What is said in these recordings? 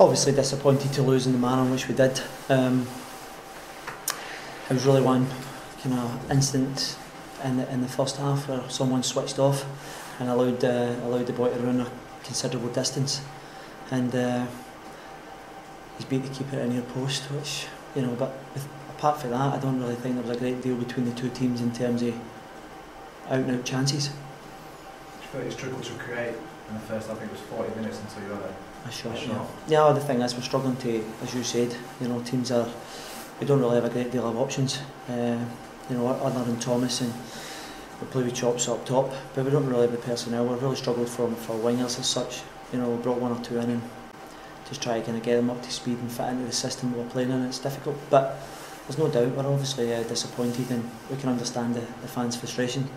Obviously disappointed to lose in the manner in which we did. It was really one kind of instant in the first half where someone switched off and allowed the boy to run a considerable distance, and he's beat the keeper at a near post, which, you know, but apart from that, I don't really think there was a great deal between the two teams in terms of out and out chances. I feel like you struggled to create in the first, I think it was 40 minutes until you had a shot. Yeah, well, the thing is, we're struggling to, as you said, you know, we don't really have a great deal of options, you know, other than Thomas, and we play with chops up top, but we don't really have the personnel. We've really struggled for wingers as such. You know, we brought one or two in and just try to kind of get them up to speed and fit into the system we're playing in. It's difficult, but there's no doubt we're obviously disappointed, and we can understand the fans' frustration.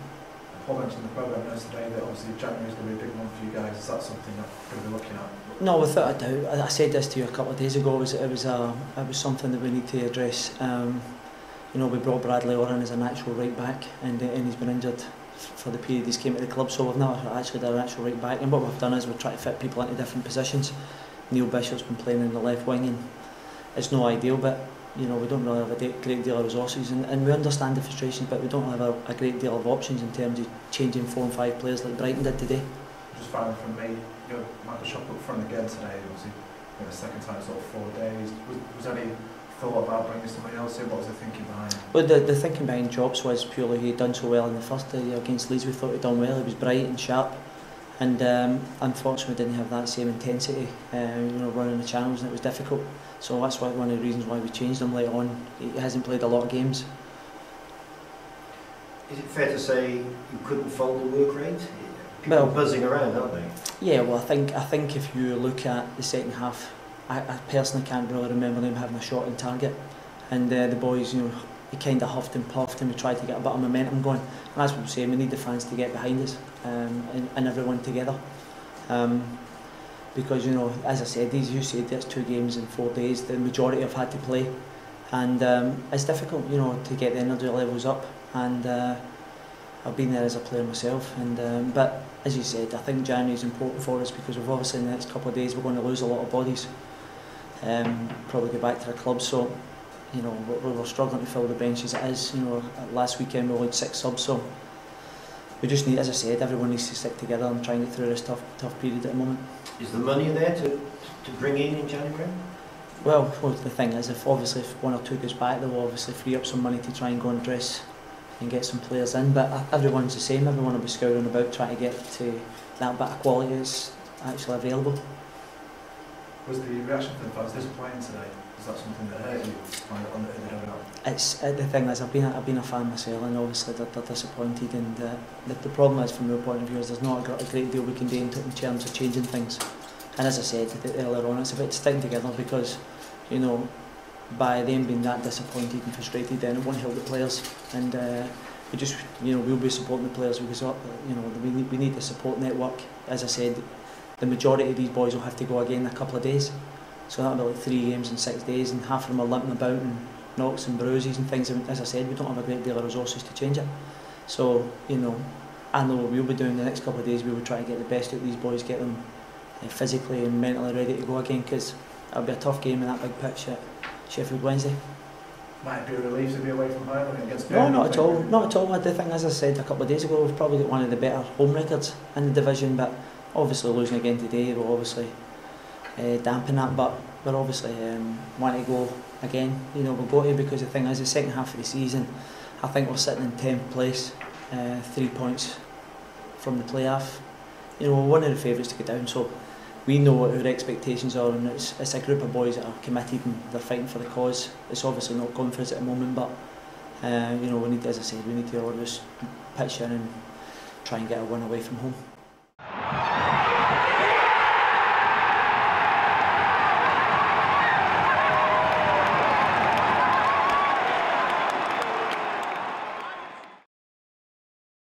Paul mentioned the programme yesterday that obviously January is going to be a big month for you guys. Is that something you're going to be looking at? No, without a doubt. I said this to you a couple of days ago. It was something that we need to address. You know, we brought Bradley Orr as a natural right back, and he's been injured for the period he's came to the club, so we've never actually done a natural right back. And what we've done is we've tried to fit people into different positions. Neil Bishop's been playing in the left wing, and it's no ideal, but you know, we don't really have a great deal of resources, and we understand the frustrations, but we don't have a great deal of options in terms of changing 4 and 5 players like Brighton did today. Just finally from me, you know, Michael Shop up front again today, obviously, you know, the second time in sort of 4 days. Was any thought about bringing somebody else in? What was the thinking behind? Well, the thinking behind Chops was purely he had done so well in the first day against Leeds. We thought he'd done well. He was bright and sharp, and unfortunately didn't have that same intensity, you know, running the channels, and it was difficult. So that's one of the reasons why we changed him later on. He hasn't played a lot of games. Is it fair to say you couldn't follow the work rate? People are buzzing around, aren't they? Yeah, well, I think if you look at the second half, I personally can't really remember them having a shot on target, and the boys, you know, he kind of huffed and puffed, and we tried to get a bit of momentum going. And that's what I'm saying. We need the fans to get behind us, and everyone together. Because, you know, as I said, you said it's 2 games in 4 days. The majority have had to play, and it's difficult, you know, to get the energy levels up. And I've been there as a player myself, and but as you said, I think January is important for us because we've obviously in the next couple of days we're going to lose a lot of bodies. Probably go back to the club, so you know we're struggling to fill the bench as it is. You know, last weekend we only 6 subs, so we just need, as I said, everyone needs to stick together and try and get through this tough period at the moment. Is the money there to bring in January? Well, the thing is, if 1 or 2 goes back, they will obviously free up some money to try and go and dress and get some players in. But everyone's the same. Everyone will be scouring about trying to get to that bit of quality that's actually available. Was the reaction from the fans disappointing today? Is that something that hurt you? It's the thing is, I've been a fan myself, and obviously they're disappointed. And the problem is, from your point of view, is there's not a great deal we can do in terms of changing things. And as I said earlier on, it's about sticking together, because you know, by them being that disappointed and frustrated, then it won't help the players. And we just, you know, we'll be supporting the players because, you know, we need the support network. As I said, the majority of these boys will have to go again in a couple of days, so that'll be like 3 games in 6 days, and half of them are limping about and knocks and bruises and things. And as I said, we don't have a great deal of resources to change it. So, you know, I know what we'll be doing the next couple of days. We will try to get the best out of these boys, get them physically and mentally ready to go again, because it'll be a tough game in that big pitch at Sheffield Wednesday. Might it be a relief to be away from home against No, not at all. Not at all. The thing, as I said a couple of days ago, we've probably got one of the better home records in the division, but obviously losing again today will obviously dampen that. But we're obviously want to go again. You know, we'll go to, because the thing is, the second half of the season, I think we're sitting in 10th place, 3 points from the playoff. You know, we're one of the favourites to go down, so we know what our expectations are, and it's a group of boys that are committed and they're fighting for the cause. It's obviously not going for us at the moment, but you know, we need, as I said, we need to always pitch in and try and get a win away from home.